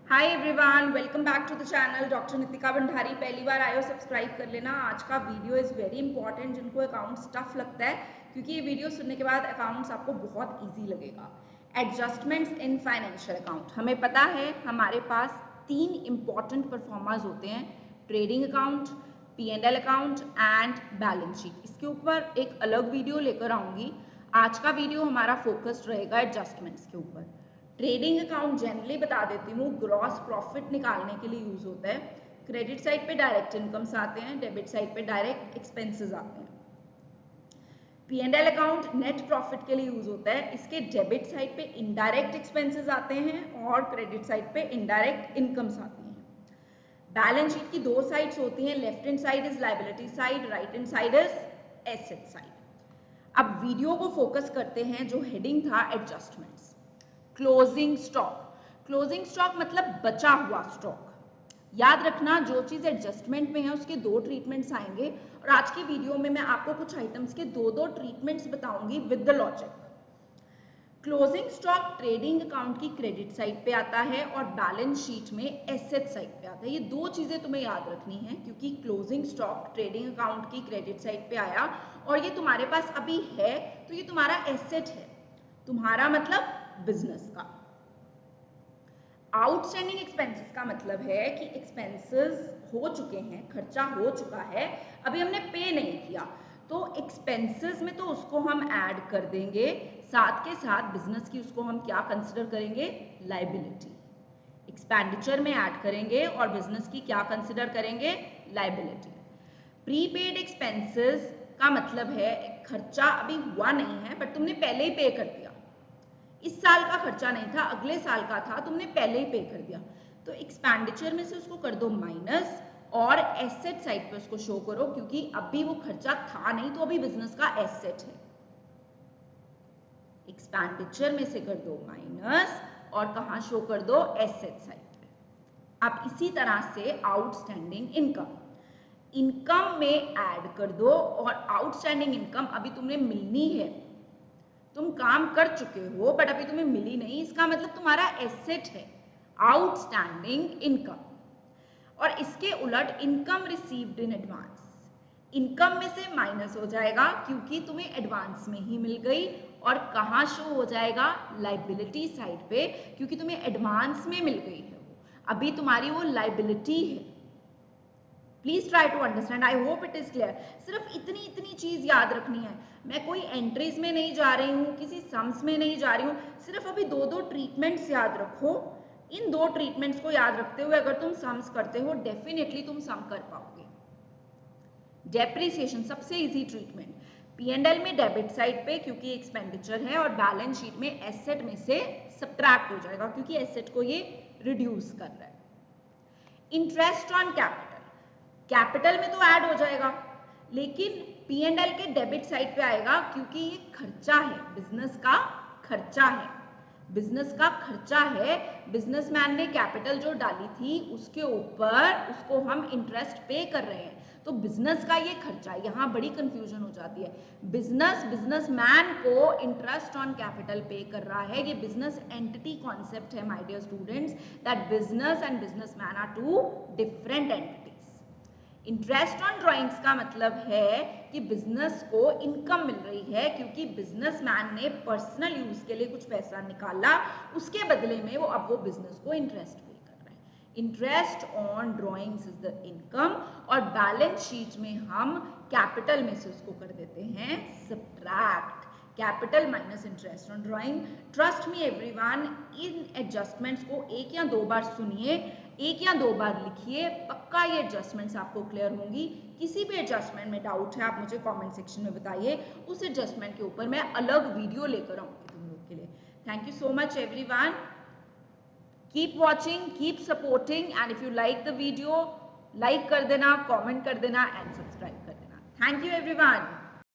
Hi everyone, welcome back to the channel doctor Nitika Bhandari. पहली बार आए हो सब्सक्राइब कर लेना। आज का वीडियो इज़ वेरी इंपॉर्टेंट जिनको अकाउंट्स टफ लगता है, क्योंकि ये वीडियो सुनने के बाद अकाउंट्स आपको बहुत इजी लगेगा। Adjustments in financial account. हमें पता है हमारे पास 3 इंपॉर्टेंट परफॉर्मर्स होते हैं, trading account, P&L account and balance sheet. इसके ऊपर एक अलग वीडियो लेकर आऊँगी। आज का वीडियो हमारा फोकस्ड रहेगा एडजस्टमेंट्स के ऊपर। ट्रेडिंग अकाउंट जनरली बता देती हूँ, ग्रॉस प्रॉफिट निकालने के लिए यूज होता है। क्रेडिट साइड पे डायरेक्ट इनकम्स आते हैं, डेबिट साइड पे डायरेक्ट एक्सपेंसेस आते हैं। P&L अकाउंट नेट प्रॉफिट के लिए यूज होता है। इसके डेबिट साइड पे इनडायरेक्ट एक्सपेंसेस आते हैं और क्रेडिट साइड पे इनडायरेक्ट इनकम्स आती हैं। बैलेंस शीट की 2 साइड्स होती हैं, left hand side is liability side, right hand side is asset side. अब वीडियो को फोकस करते हैं, जो हेडिंग था adjustments. Closing stock. Closing stock मतलब बचा हुआ स्टॉक। याद रखना, जो चीज एडजस्टमेंट में है उसके 2 ट्रीटमेंट्स आएंगे और आज की वीडियो में मैं आपको कुछ आइटम्स के 2 ट्रीटमेंट्स बताऊंगी with the logic. Closing stock trading account की क्रेडिट साइड पे आता है और बैलेंस शीट में एसेट साइड पे आता है। ये 2 चीजें तुम्हें याद रखनी है, क्योंकि क्लोजिंग स्टॉक ट्रेडिंग अकाउंट की क्रेडिट साइड पे आया और ये तुम्हारे पास अभी है, तो ये तुम्हारा एसेट है, तुम्हारा मतलब बिजनेस का। आउटस्टैंडिंग एक्सपेंसेस का मतलब है कि एक्सपेंसेस हो चुके हैं, खर्चा हो चुका है, अभी हमने पे नहीं किया, तो एक्सपेंसेस में तो उसको हम ऐड कर देंगे, साथ के साथ बिजनेस की उसको हम क्या कंसिडर करेंगे, लायबिलिटी। एक्सपेंडिचर में ऐड करेंगे और बिजनेस की क्या कंसिडर करेंगे, लायबिलिटी। प्रीपेड एक्सपेंसेस का मतलब है खर्चा अभी हुआ नहीं है बट तुमने पहले ही पे कर दिया। इस साल का खर्चा नहीं था, अगले साल का था, तुमने पहले ही पे कर दिया, तो एक्सपेंडिचर में से उसको कर दो माइनस और एसेट साइड पे उसको शो करो, क्योंकि अभी वो खर्चा था नहीं, तो अभी बिजनेस का एसेट है। एक्सपेंडिचर में से कर दो माइनस और कहां शो कर दो, एसेट साइड पे। अब इसी तरह से आउटस्टैंडिंग इनकम, इनकम में ऐड कर दो और आउटस्टैंडिंग इनकम अभी तुम्हें मिलनी है, तुम काम कर चुके हो बट अभी तुम्हें मिली नहीं, इसका मतलब तुम्हारा एसेट है, आउटस्टैंडिंग इनकम। और इसके उलट income received in advance, income में से माइनस हो जाएगा क्योंकि तुम्हें एडवांस में ही मिल गई, और कहां शो हो जाएगा, लायबिलिटी साइड पे, क्योंकि तुम्हें एडवांस में मिल गई है, वो अभी तुम्हारी वो लायबिलिटी है। Please try to understand, I hope it is clear. सिर्फ इतनी चीज याद रखनी है, मैं कोई एंट्रीज में नहीं जा रही हूँ, किसी सम्स में नहीं जा रही हूँ, सिर्फ अभी 2 ट्रीटमेंट्स याद रखो। इन 2 ट्रीटमेंट्स को याद रखते हुए अगर तुम सम्स करते हो, डेफिनेटली तुम सम कर पाओगे। डेप्रिसिएशन सबसे इजी ट्रीटमेंट, P&L में डेबिट साइड पे क्योंकि एक्सपेंडिचर है, और बैलेंस शीट में एसेट में से सब्ट्रैक्ट हो जाएगा क्योंकि एसेट को ये रिड्यूस कर रहा है। इंटरेस्ट ऑन कैपिटल, कैपिटल में तो ऐड हो जाएगा, लेकिन P&L के डेबिट साइड पे आएगा क्योंकि ये खर्चा है, बिजनेस का खर्चा है, बिजनेस का खर्चा है। बिजनेसमैन ने कैपिटल जो डाली थी उसके ऊपर उसको हम इंटरेस्ट पे कर रहे हैं, तो बिजनेस का ये खर्चा है। यहाँ बड़ी कंफ्यूजन हो जाती है, बिजनेसमैन को इंटरेस्ट ऑन कैपिटल पे कर रहा है, ये बिजनेस एंटिटी कॉन्सेप्ट है my dear students, that business and businessman are 2 different entities. Interest on drawings का मतलब है कि बिजनेस को इनकम मिल रही है क्योंकि बिजनेसमैन ने पर्सनल यूज के लिए कुछ पैसा निकाला, उसके बदले में अब वो बिजनेस को इंटरेस्ट पे कर रहा है। Interest on drawings is the income, और बैलेंस शीट में हम कैपिटल में से उसको कर देते हैं subtract, capital minus interest on drawing. Trust me everyone, in adjustments को 1 या 2 बार सुनिए, 1 या 2 बार लिखिए, पक्का ये एडजस्टमेंट्स आपको क्लियर होंगी। किसी भी एडजस्टमेंट में डाउट है आप मुझे कमेंट सेक्शन में बताइए, उस एडजस्टमेंट के ऊपर मैं अलग वीडियो लेकर आऊंगी तुम लोग के लिए। Thank you so much everyone, keep watching, keep supporting, and if you like the video, like कर देना, कॉमेंट कर देना एंड सब्सक्राइब कर देना। Thank you everyone.